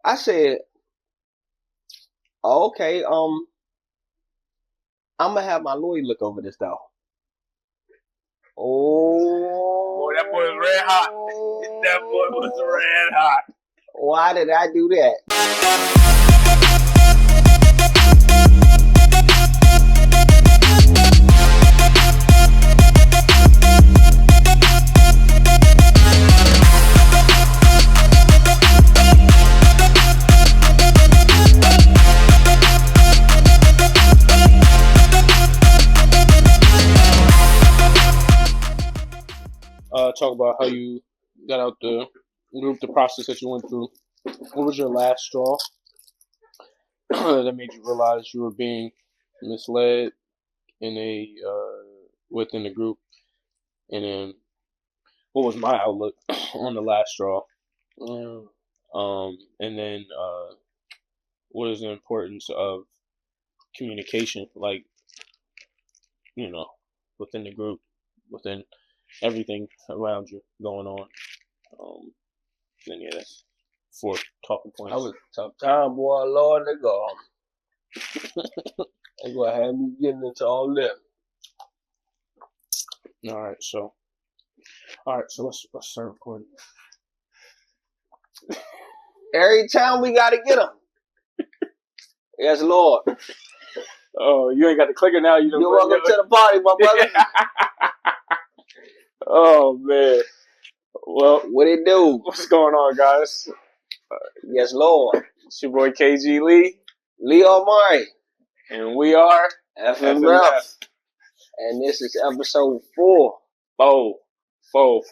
I said, oh, okay, I'm gonna have my lawyer look over this though. Oh, boy, that boy was red hot. That boy was red hot. Why did I do that? Talk about how you got out the group, the process that you went through. What was your last straw that made you realize you were being misled in a within the group? And then, what was my outlook on the last straw? And then, what is the importance of communication? Like, within the group, within everything around you going on. Then yeah, that's 4 talking points. I was a tough time, boy. Lord, they go. They gonna have me getting into all that. All right, so let's start recording. Every time we gotta get them. Yes, Lord. Oh, you ain't got the clicker now. You're welcome to the party, my brother. Oh man. Well, what it do? What's going on, guys? Yes, Lord. It's your boy KG Lee, Leo Amari, and we are FMF. And this is episode 4. Four.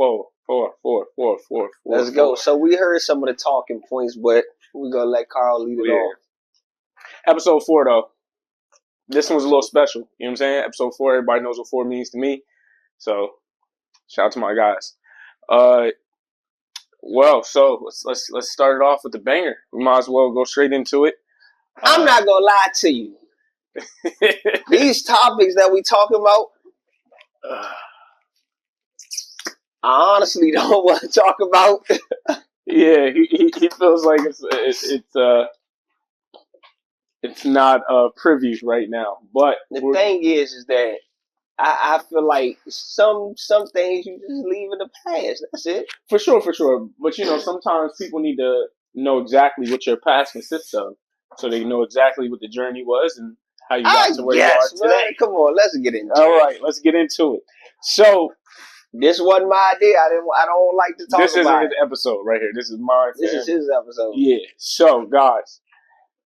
Let's go. So we heard some of the talking points, but we're gonna let Carl lead it off. Episode 4 though. This one's a little special. You know what I'm saying? Episode 4, everybody knows what 4 means to me. So shout out to my guys. Well, so let's start it off with the banger. We might as well go straight into it. I'm not gonna lie to you. These topics that we talking about, I honestly don't want to talk about. Yeah, he feels like it's not privy right now. But the thing is that I feel like some things you just leave in the past. That's it. For sure. But sometimes people need to know exactly what your past consists of, so they know exactly what the journey was and how you got to where you are today. Man, come on, let's get into it. All right, let's get into it. So this wasn't my idea. I don't like to talk about it. This isn't his episode right here. This is mine. This is his episode. Yeah. So guys,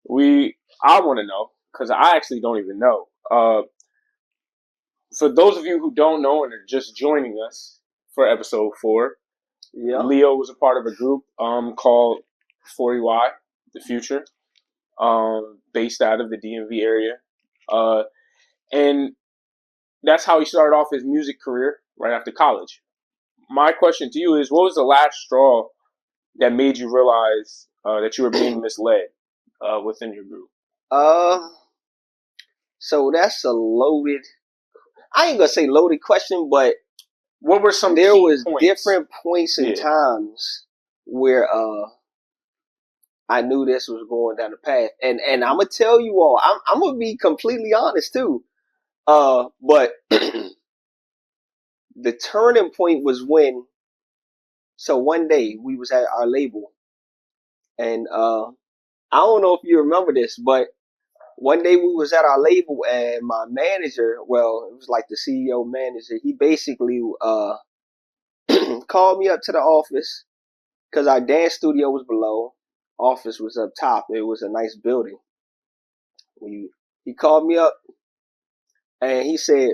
I want to know, because I actually don't even know. For those of you who don't know and are just joining us for episode 4, Leo was a part of a group called 4EY, The Future, based out of the DMV area. And that's how he started off his music career right after college. My question to you is, what was the last straw that made you realize that you were being misled within your group? So that's a loaded... I ain't gonna say loaded question, but what were some? There was points? Different points and times where I knew this was going down the path, and I'm gonna tell you all, I'm gonna be completely honest too. But the turning point was when. So one day we was at our label, and I don't know if you remember this, but one day we was at our label and my manager, well, it was like the CEO manager, he basically called me up to the office because our dance studio was below, office was up top. It was a nice building. He called me up and he said,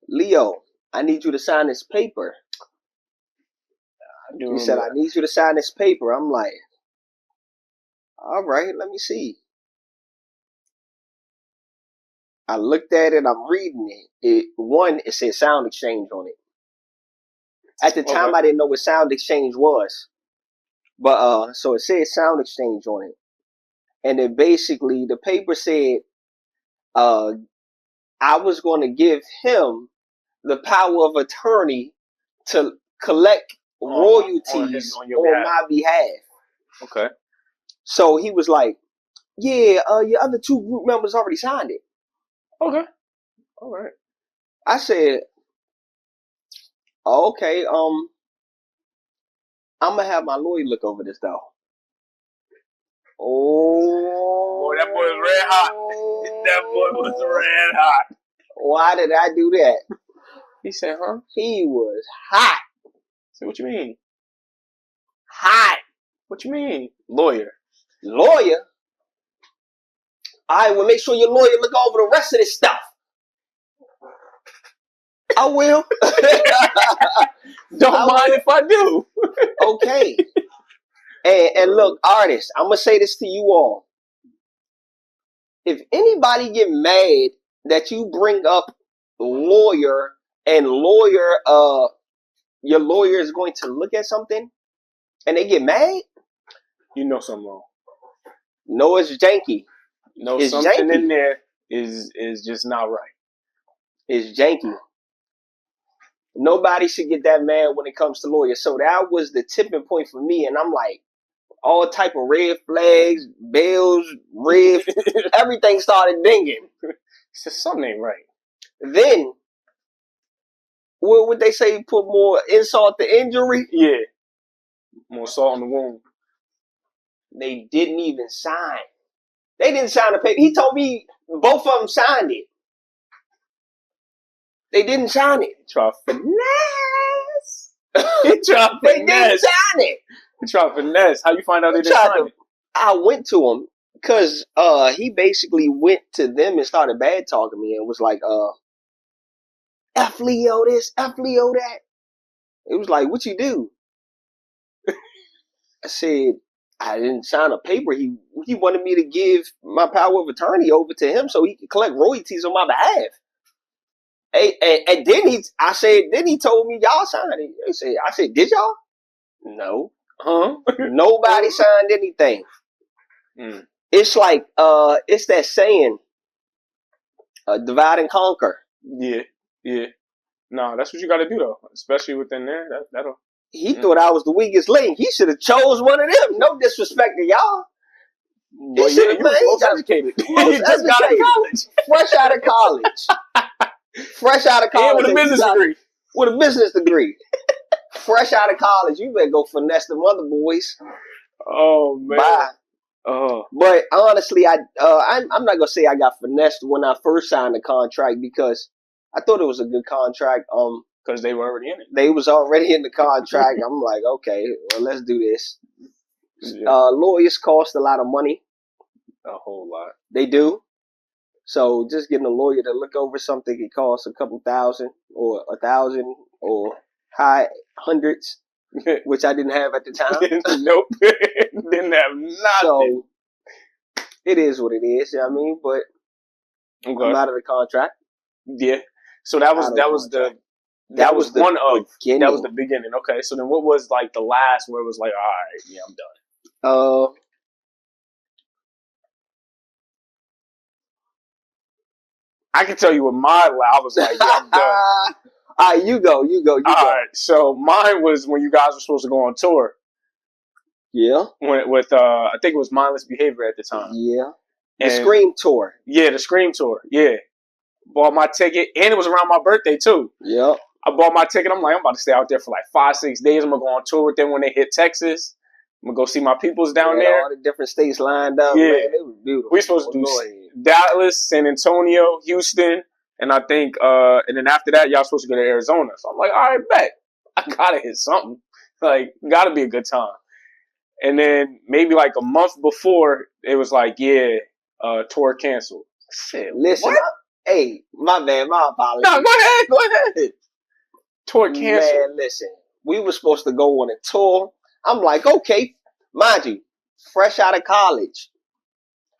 Leo, I need you to sign this paper. He said, I need you to sign this paper. I'm like, all right, let me see. I looked at it, I'm reading it. It said Sound Exchange on it. At the time, I didn't know what Sound Exchange was. But, so it said Sound Exchange on it. And then basically, the paper said, I was going to give him the power of attorney to collect royalties on my behalf. Okay. So he was like, yeah, your other 2 group members already signed it. Okay. All right. I said, okay, I'm gonna have my lawyer look over this though. Oh, that boy was red hot. That boy was red hot. Why did I do that? He said, huh? He was hot. So what you mean? Hot. What you mean? Lawyer. Lawyer? I will make sure your lawyer look over the rest of this stuff. I will. Don't mind if I do. Okay. And look, artists, I'm going to say this to you all. If anybody get mad that you bring up lawyer and your lawyer is going to look at something and they get mad, you know something wrong. No, it's janky. No, it's something janky. In there is just not right. It's janky. Nobody should get that mad when it comes to lawyers. So that was the tipping point for me. And I'm like, all type of red flags, bells, red, everything started dinging. So something ain't right. Then, what would they say? Put more insult to injury? Yeah. More salt on the wound. They didn't even sign. They didn't sign the paper. He told me both of them signed it. They didn't sign it. Try finesse. They didn't sign it. Try finesse. How you find out they didn't sign it? I went to him because he basically went to them and started bad talking me and was like, F Leo this, F Leo that. It was like, what you do? I said, I didn't sign a paper. He wanted me to give my power of attorney over to him so he could collect royalties on my behalf. And then he told me y'all signed it. I said, did y'all? No. Huh? Nobody signed anything. Mm. It's like, it's that saying, divide and conquer. Yeah. No, that's what you got to do though, especially within there. That'll. He thought I was the weakest link. He should have chose one of them. No disrespect to y'all. Well, yeah, you was most educated. Most just got out of college. Fresh out of college. Fresh out of college. Yeah, with a business degree. With a business degree. Fresh out of college. You better go finesse them other boys. Oh, man. Bye. Oh. But honestly, I'm not going to say I got finessed when I first signed the contract because I thought it was a good contract. Because they were already in it. They was already in the contract. I'm like, okay, well, let's do this. Yeah. Lawyers cost a lot of money. A whole lot. They do. So just getting a lawyer to look over something, it costs a couple $1,000 or $1,000 or high hundreds, which I didn't have at the time. Nope. Didn't have nothing. So it is what it is, you know what I mean? But I'm out of the contract. Yeah. So that was the beginning. Okay. So then what was like the last where it was like, all right, yeah, I'm done. I can tell you what mine was. I was like, yeah, I'm done. All right, you go. All right. So mine was when you guys were supposed to go on tour. Yeah. With I think it was Mindless Behavior at the time. Yeah. The Scream tour. Yeah, the Scream tour. Yeah. Bought my ticket, and it was around my birthday too. Yep. I bought my ticket. I'm like, I'm about to stay out there for like 5-6 days. I'm gonna go on tour with them when they hit Texas. I'm gonna go see my peoples down there. All the different states lined up. Yeah, man, it was beautiful. We supposed to do Dallas, San Antonio, Houston, and I think, and then after that, y'all supposed to go to Arizona. So I'm like, all right, bet. I gotta hit something. Like, gotta be a good time. And then maybe like a month before, it was like, yeah, tour canceled. Shit, listen, hey, my man, my apologies. No, go ahead. Tour canceled. Man, listen, we were supposed to go on a tour. I'm like, okay, mind you, fresh out of college,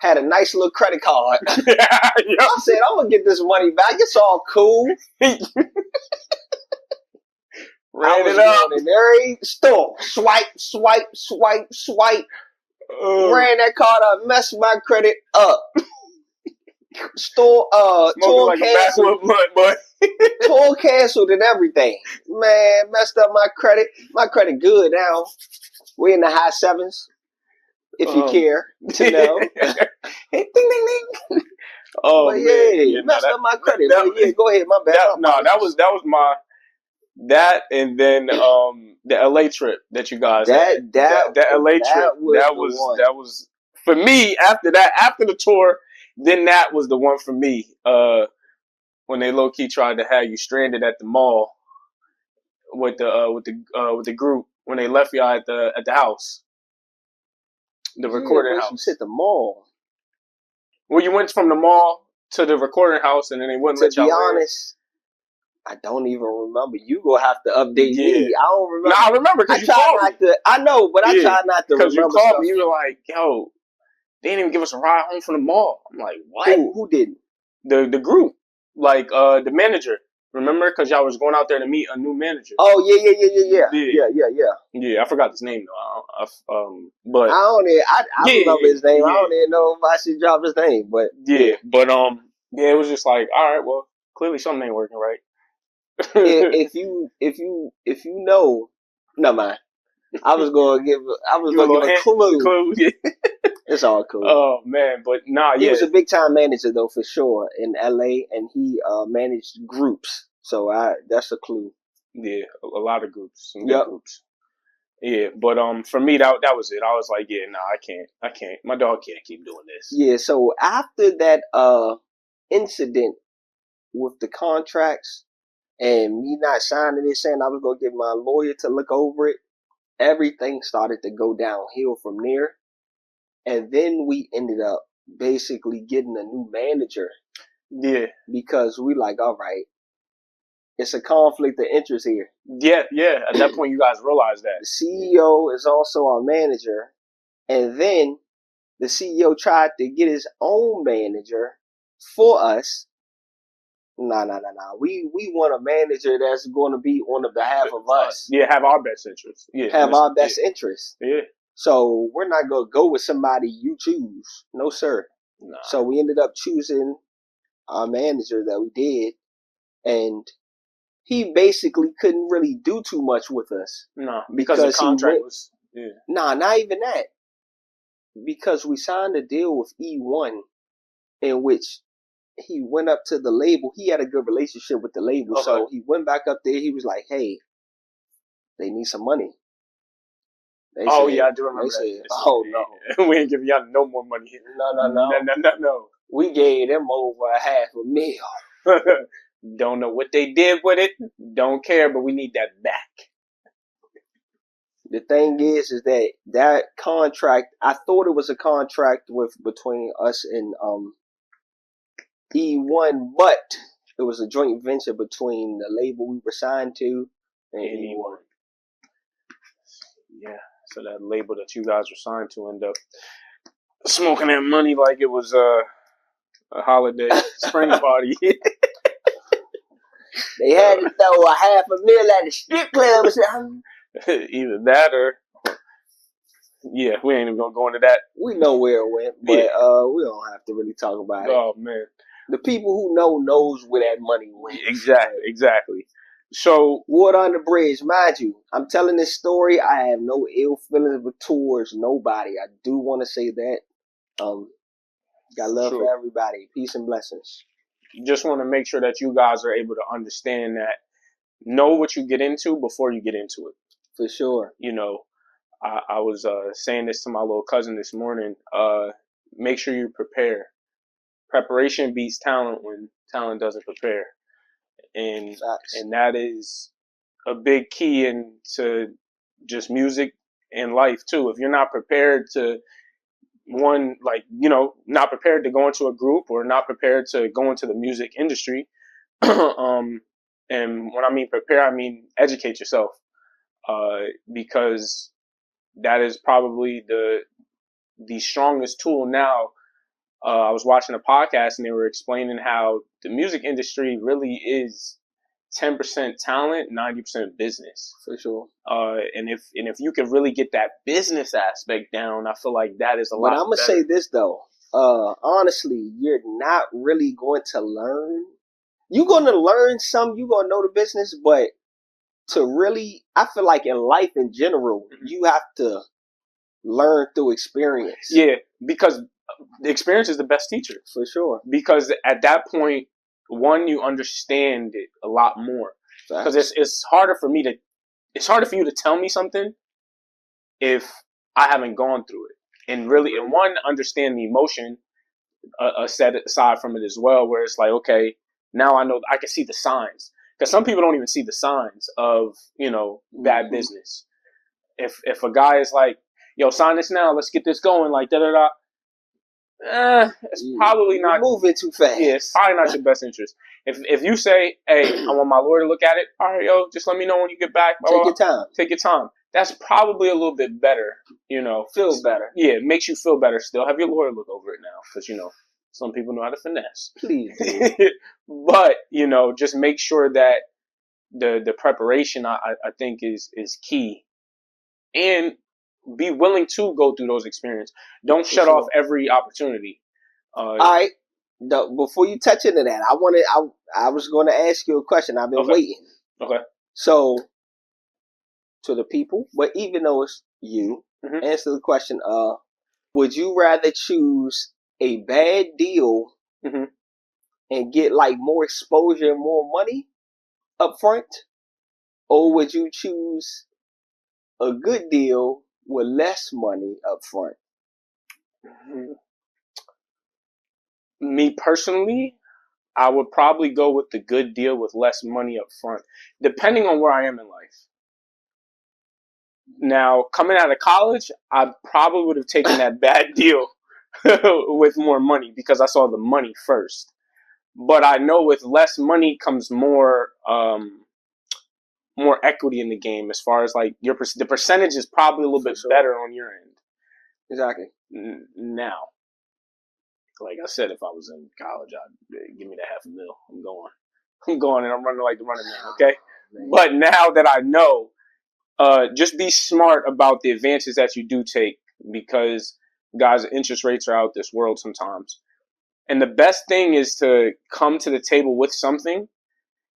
had a nice little credit card. I said, I'm gonna get this money back. It's all cool. Ran it up in every store. Swipe. Ran that card up, messed my credit up. Tour canceled. Tour canceled and everything. Man, messed up my credit. My credit good now. We're in the high 7s. if you care to know. Ding, ding, ding. Oh, but yeah, messed up my credit. But yeah, go ahead. My bad. That was my that, and then the LA trip that you guys had. That LA trip that was for me. After the tour, then that was the one for me. When they low key tried to have you stranded at the mall with the group when they left y'all at the house, the recording house. You said the mall. Well, you went from the mall to the recording house, and then they wouldn't let y'all. To be honest, I don't even remember. You gonna have to update me. I don't remember. No, I remember because you called me. I know, but I try not to remember. Because you called me, you were like, "Yo, they didn't even give us a ride home from the mall." I'm like, "What? Who didn't?" The group, like the manager. Remember, because y'all was going out there to meet a new manager. Oh yeah. Yeah, I forgot his name though. But I remember his name. I don't even know if I should drop his name, but it was just like, all right, well, clearly something ain't working right. if you know, never mind. I was gonna give a clue. It's all cool. Oh man, but he was a big time manager though for sure in LA, and he managed groups. So that's a clue. Yeah, a lot of groups, some big groups. Yeah, but for me that was it. I was like, I can't. My dog can't keep doing this. Yeah, so after that incident with the contracts and me not signing it, saying I was gonna get my lawyer to look over it, everything started to go downhill from there. And then we ended up basically getting a new manager. Yeah. Because we like, all right, it's a conflict of interest here. Yeah. At that point, you guys realized that. The CEO is also our manager. And then the CEO tried to get his own manager for us. No. We want a manager that's going to be on the behalf of us. Yeah, have our best interests. Yeah. Have our best interests. Yeah. So we're not going to go with somebody you choose. No, sir. Nah. So we ended up choosing our manager that we did. And he basically couldn't really do too much with us. No, because the contract was... Yeah. Nah, not even that. Because we signed a deal with E1 in which he went up to the label. He had a good relationship with the label. Okay. So he went back up there. He was like, hey, they need some money. I do remember that. No. We ain't giving y'all no more money. No. We gave them over $500,000. Don't know what they did with it. Don't care, but we need that back. The thing is that contract, I thought it was a contract between us and E1, but it was a joint venture between the label we were signed to and E1. Yeah, so that label that you guys were signed to ended up smoking that money like it was a holiday spring party. They had to throw $500,000 at the strip club or something. Either that or... Yeah, we ain't even gonna go into that. We know where it went, but we don't have to really talk about it. Oh man, the people who knows where that money went. Exactly. So water on the bridge, mind you. I'm telling this story. I have no ill feelings towards nobody. I do want to say that. Got love for everybody. Peace and blessings. Just want to make sure that you guys are able to understand that. Know what you get into before you get into it. For sure. You know. I was saying this to my little cousin this morning. Make sure you prepare. Preparation beats talent when talent doesn't prepare, and that is a big key into just music and life too. If you're not prepared to not prepared to go into a group or not prepared to go into the music industry, and when I mean prepare, I mean educate yourself, because that is probably the strongest tool now. I was watching a podcast and they were explaining how the music industry really is 10% talent, 90% business. For sure. And if you can really get that business aspect down, I feel like that is a lot. But I'm gonna say this though. Honestly, you're not really going to learn. You're gonna learn some. You're gonna know the business, but to really, I feel like in life in general, you have to learn through experience. Yeah, because the experience is the best teacher. For sure. Because at that point, one, you understand it a lot more. Because it's harder for you to tell me something if I haven't gone through it. And really, and one, understand the emotion set aside from it as well, where it's like, okay, now I know, I can see the signs. Because some people don't even see the signs of, bad business. If a guy is like, yo, sign this now, let's get this going, like, da-da-da, it's probably not moving too fast. Yeah, it's probably not your best interest. If you say, hey, I want my lawyer to look at it, all right, yo, just let me know when you get back. Take your time. Take your time. That's probably a little bit better, Feels better. Yeah, it makes you feel better still. Have your lawyer look over it now, because, some people know how to finesse. Please do. But, just make sure that the preparation, I think, is key. And be willing to go through those experiences. Don't shut off every opportunity. All right. Before you touch into that, I was going to ask you a question. I've been waiting. Okay. So, to the people, but even though it's you, answer the question. Would you rather choose a bad deal and get like more exposure and more money up front, or would you choose a good deal with less money up front? Me personally, I would probably go with the good deal with less money up front, depending on where I am in life. Now, coming out of college, I probably would have taken that bad deal with more money because I saw the money first. But I know with less money comes more equity in the game, as far as like the percentage is probably a little bit better on your end. Exactly. Now, like I said, if I was in college, I'd give me that $500,000. I'm going and I'm running like the running man, okay? But now that I know, just be smart about the advances that you do take, because, guys, interest rates are out this world sometimes. And the best thing is to come to the table with something,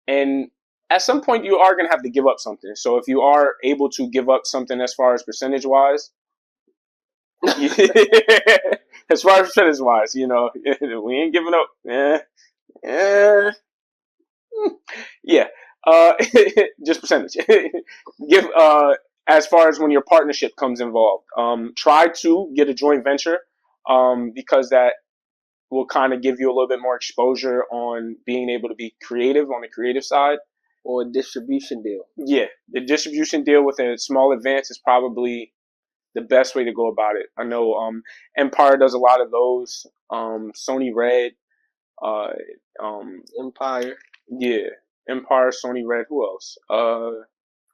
and at some point you are going to have to give up something. So if you are able to give up something as far as percentage-wise, as far as percentage-wise, we ain't giving up. Yeah. Just percentage. Give as far as when your partnership comes involved. Try to get a joint venture, because that will kind of give you a little bit more exposure on being able to be creative on the creative side. Or a distribution deal. Yeah, the distribution deal with a small advance is probably the best way to go about it. I know Empire does a lot of those. Sony Red, Empire. Yeah, Empire, Sony Red. Who else?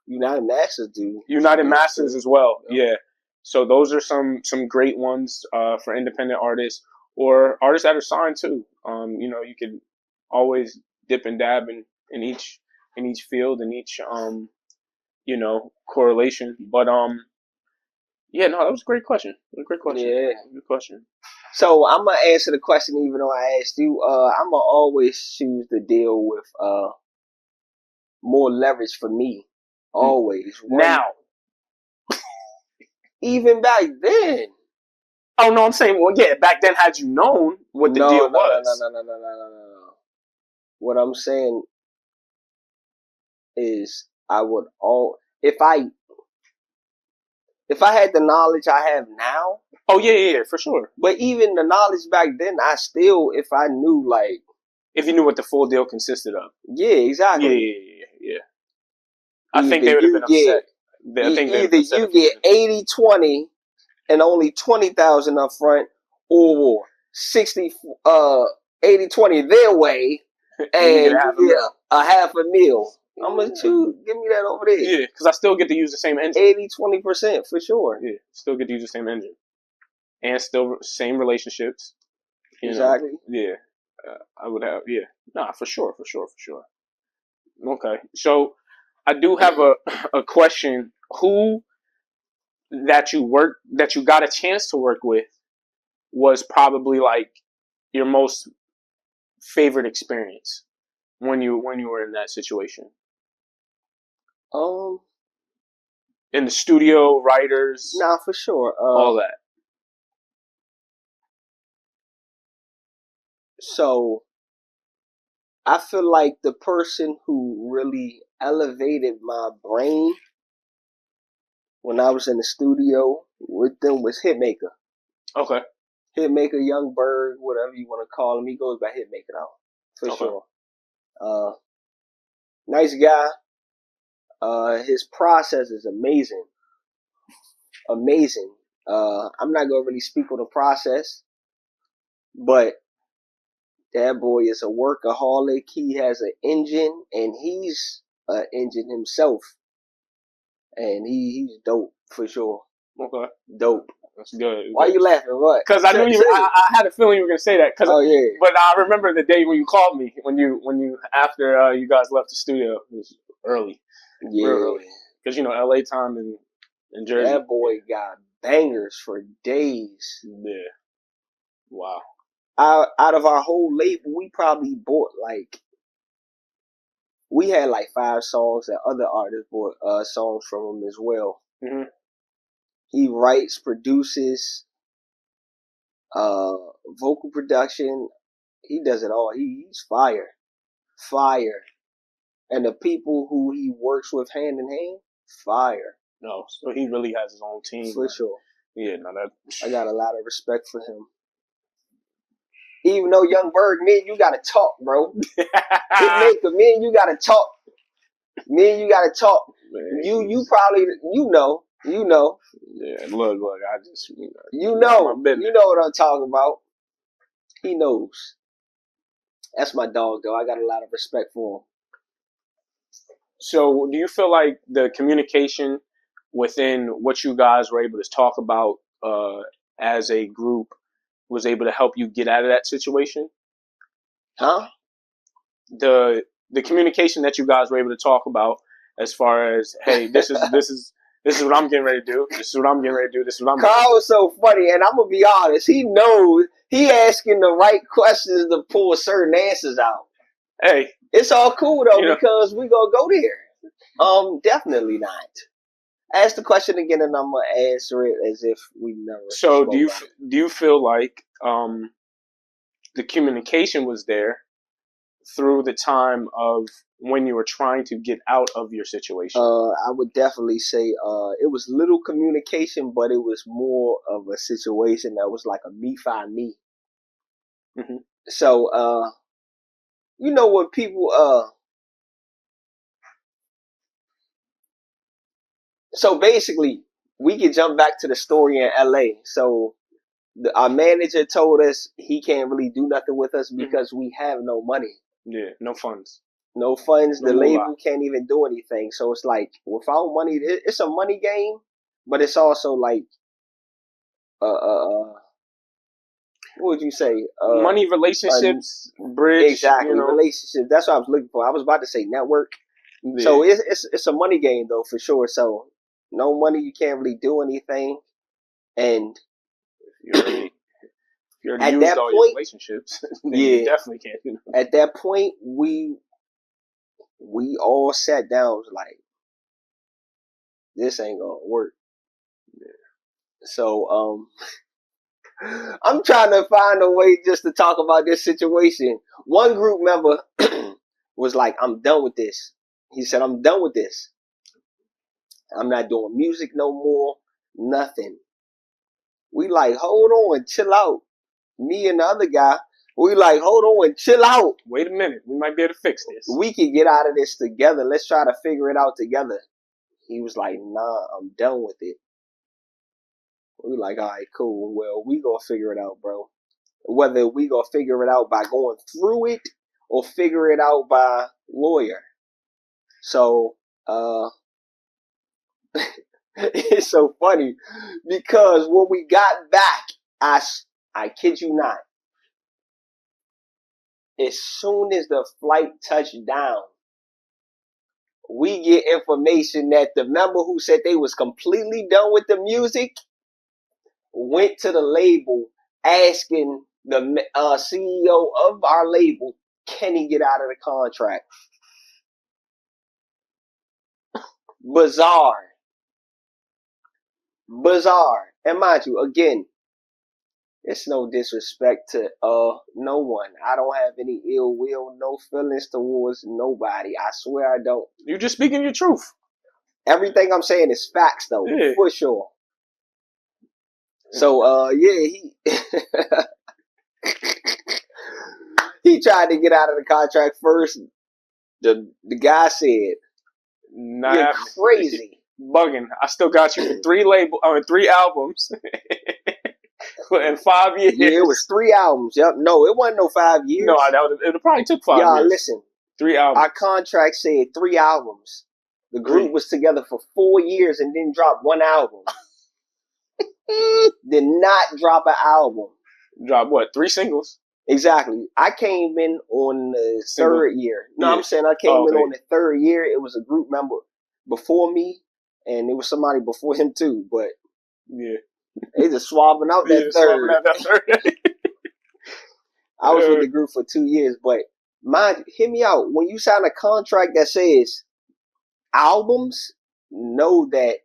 United Masters do. United Masters as well. Yeah. So those are some great ones for independent artists or artists that are signed too. You can always dip and dab in each field, in each correlation. But yeah, no, that was a great question. Yeah, good question. So I'm gonna answer the question even though I asked you. I'm gonna always choose the deal with more leverage for me. Always. Now. Even back then. Oh no, I'm saying, well, yeah, back then, had you known what the deal was. No. What I'm saying is, I would if I had the knowledge I have now. Oh yeah, for sure. But even the knowledge back then, I still, if I knew, like, if you knew what the full deal consisted of. Yeah, exactly. Yeah. I think they would have been upset. Either you get 80-20 and only 20,000 up front, or 80-20 their way and you get a $500,000. I'm gonna choose. Give me that over there. Yeah, because I still get to use the same engine. 20% for sure. Yeah, still get to use the same engine, and still same relationships. Exactly. Yeah, I would have. Yeah, nah, for sure. Okay, so I do have a question. Who that you got a chance to work with was probably like your most favorite experience when you were in that situation? in the studio, writers. Nah, for sure. All that. So, I feel like the person who really elevated my brain when I was in the studio with them was Hitmaker. Okay. Hitmaker, Young Bird, whatever you want to call him. He goes by Hitmaker now. For sure. Nice guy. His process is amazing. Amazing. I'm not gonna really speak on the process, but that boy is a workaholic. He has an engine, and he's an engine himself, and he's dope for sure. Okay, dope. That's good. Why you laughing? What? Because I knew you. I had a feeling you were gonna say that. Oh yeah. But I remember the day when you called me when you after you guys left the studio. It was early. Yeah. Real early. Because LA time in Jersey. That boy got bangers for days. Yeah. Wow. Out of our whole label, we probably bought we had 5 songs that other artists bought songs from him as well. Mm-hmm. He writes, produces, vocal production. He does it all. He's fire. And the people who he works with hand in hand, fire. No, so he really has his own team. For sure. Yeah, no, I got a lot of respect for him. Even though Young Bird, me and you gotta talk, bro. Hitmaker, me and you gotta talk. Man, you probably know. Yeah, look, I just you know what I'm talking about. He knows. That's my dog, though. I got a lot of respect for him. So, do you feel like the communication within what you guys were able to talk about as a group was able to help you get out of that situation? Huh? The communication that you guys were able to talk about as far as, hey, this is what I'm getting ready to do. This is what I'm getting ready to do. This is what I'm. Carl was so funny, and I'm gonna be honest. He knows he asking the right questions to pull certain answers out. Hey, it's all cool though because we gonna go there. Definitely not. Ask the question again, and I'm gonna answer it as if we never. So do you feel like the communication was there through the time of when you were trying to get out of your situation? I would definitely say it was little communication, but it was more of a situation that was like a me find me. Mm-hmm. So when people so basically we could jump back to the story in LA. So our manager told us he can't really do nothing with us because we have no money. Yeah, no funds. No funds. The label can't even do anything. So it's like without money, it's a money game, but it's also like what would you say? Money, relationships, bridge. Exactly, relationships. That's what I was looking for. I was about to say network. Yeah. So it's a money game though for sure. So no money, you can't really do anything, and if you already used all your relationships, then you definitely can't. At that point, we all sat down. Was like, this ain't gonna work. Yeah. So I'm trying to find a way just to talk about this situation. One group member was like, I'm done with this. He said, I'm done with this. I'm not doing music no more. Nothing. We like, hold on, chill out. Me and the other guy, we like, hold on, chill out. Wait a minute. We might be able to fix this. We can get out of this together. Let's try to figure it out together. He was like, nah, I'm done with it. We were like, all right, cool. Well, we gonna figure it out, bro. Whether we gonna figure it out by going through it or figure it out by lawyer. So, it's so funny because when we got back, I kid you not, as soon as the flight touched down, we get information that the member who said they was completely done with the music went to the label asking the CEO of our label, can he get out of the contract? Bizarre. bizarre. And mind you, again, it's no disrespect to no one. I don't have any ill will, no feelings towards nobody. I swear I don't. You're just speaking your truth. Everything I'm saying is facts, though, for sure. So, he he tried to get out of the contract first. The guy said, "You're crazy, bugging. I still got you for 3 albums." In 5 years. Yeah, it was 3 albums. Yep. No, it wasn't no 5 years. No, it probably took 5 years. Y'all, listen. 3 albums. Our contract said 3 albums. The group was together for 4 years and didn't drop 1 album. Did not drop an album. Drop what? 3 singles? Exactly. I came in on the 3rd year. No, I'm saying I came in on the 3rd year. It was a group member before me, and it was somebody before him too. But yeah. They just swapping out that third. I was with the group for 2 years, but hear me out. When you sign a contract that says albums, know that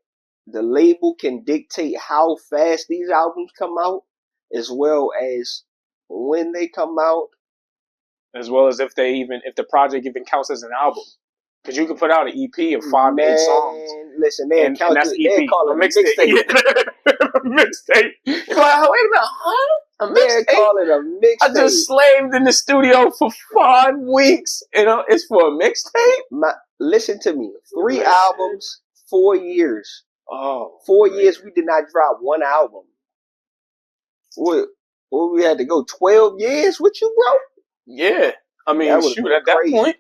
the label can dictate how fast these albums come out, as well as when they come out, as well as if the project even counts as an album. Because you can put out an EP of 5 to 8 songs. Listen, and that's EP. They call it a mixtape. Mixtape. Wait a minute, huh? A mixtape? They call it a mixtape. I just slaved in the studio for 5 weeks. It's for a mixtape? Listen to me. 3 albums, 4 years. Oh. 4 years we did not drop 1 album. What we had to go 12 years with you, bro? Yeah. I mean, shoot, at that point,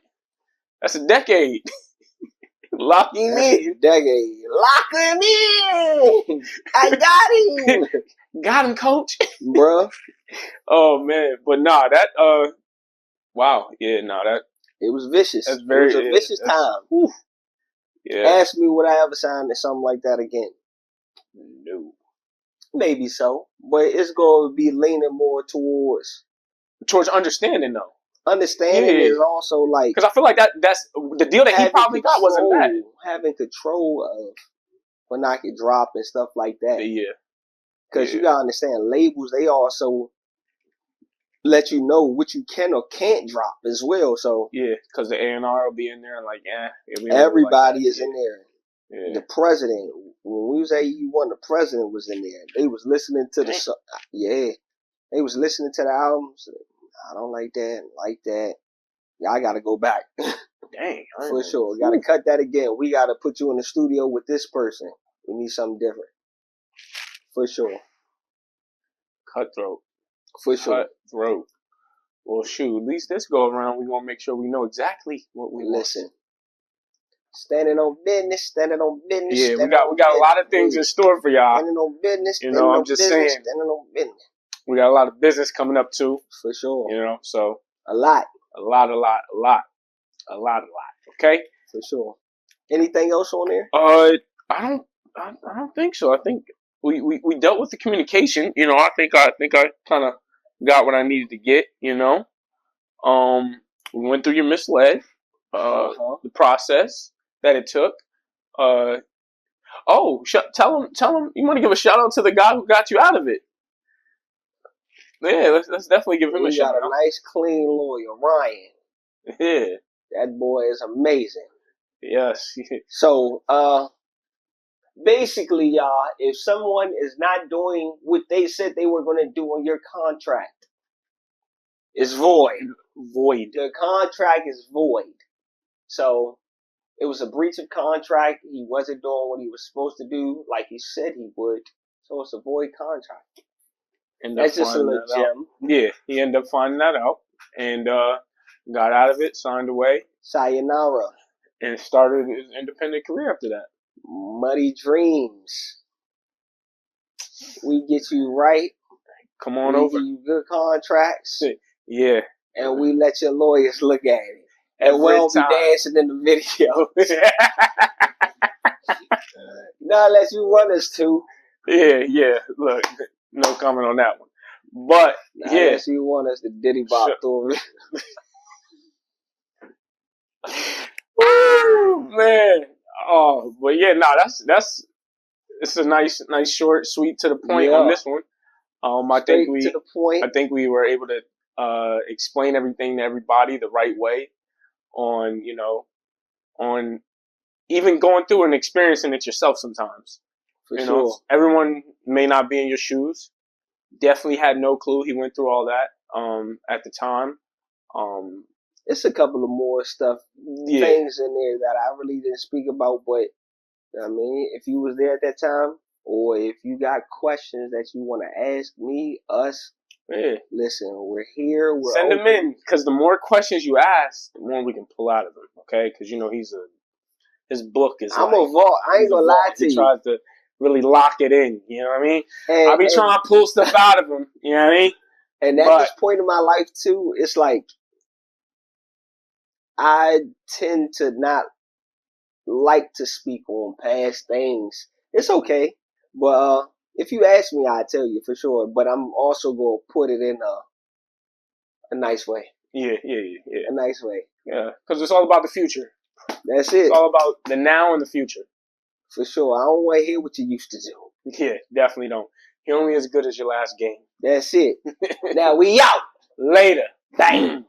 that's a decade. Lock him in. Decade. Lock him in. I got him. Got him, coach. Bruh. Oh, man. But nah, wow. Yeah, nah, it was vicious. It was a vicious time. Whew. Yeah. Ask me would I ever sign to something like that again? No. Maybe so. But it's going to be leaning more towards understanding, though. Understanding is also like, because I feel like that's the deal that he probably got wasn't bad. Having control of when I could drop and stuff like that. Yeah. Because you gotta understand, labels, they also let you know what you can or can't drop as well. So yeah, because the A&R will be in there, like everybody is in there. Yeah. The president, when we was at E1, the president was in there. They was listening to they was listening to the albums. I don't like that. Like that. Yeah, I gotta go back. Dang. For sure. Gotta cut that again. We gotta put you in the studio with this person. We need something different. For sure. Cutthroat. For sure. Cutthroat. Well, shoot. At least this go around, we gonna make sure we know exactly what we listen. Standing on business. Yeah, we got a lot of things in store for y'all. Standing on business. I'm just saying. Standing on business. We got a lot of business coming up too. For sure. So a lot. Okay? For sure. Anything else on there? I don't think so. I think we dealt with the communication. I think I kind of got what I needed to get. We went through your misled, the process that it took. Tell him you want to give a shout out to the guy who got you out of it. Yeah, let's definitely give him a shout out. We got a nice, clean lawyer, Ryan. Yeah. That boy is amazing. Yes. So, basically, y'all, if someone is not doing what they said they were going to do on your contract, it's void. Void. The contract is void. So, it was a breach of contract. He wasn't doing what he was supposed to do like he said he would. So, it's a void contract. And that's just a little gem. Yeah, he ended up finding that out and got out of it, signed away. Sayonara. And started his independent career after that. Muddy dreams. We get you right. Come on over. We give you good contracts. Yeah. And we let your lawyers look at it. And we'll be dancing in the video. Not unless you want us to. Yeah. Look. No comment on that one. But, unless you want us to diddy bop through. Woo, man. Oh, but yeah, that's it's a nice, short, sweet, to the point on this one. I think we were able to explain everything to everybody the right way on even going through and experiencing it yourself sometimes. For sure. Everyone may not be in your shoes. Definitely had no clue he went through all that at the time. It's a couple of more things in there that I really didn't speak about, but I mean, if you was there at that time, or if you got questions that you want to ask me, us, listen, we're here. Send them in, because the more questions you ask, the more we can pull out of them. Okay, because his book is. I ain't gonna lie to you. He tries to really lock it in. You know what I mean? I be trying to pull stuff out of him. You know what I mean? And at this point in my life too, it's like I tend to not like to speak on past things. It's okay, but if you ask me, I'll tell you for sure. But I'm also gonna put it in a nice way. Yeah. A nice way. Yeah, because it's all about the future. That's it. It's all about the now and the future. For sure. I don't want to hear what you used to do. Yeah, definitely don't. You're only as good as your last game. That's it. Now we out. Later. Bang.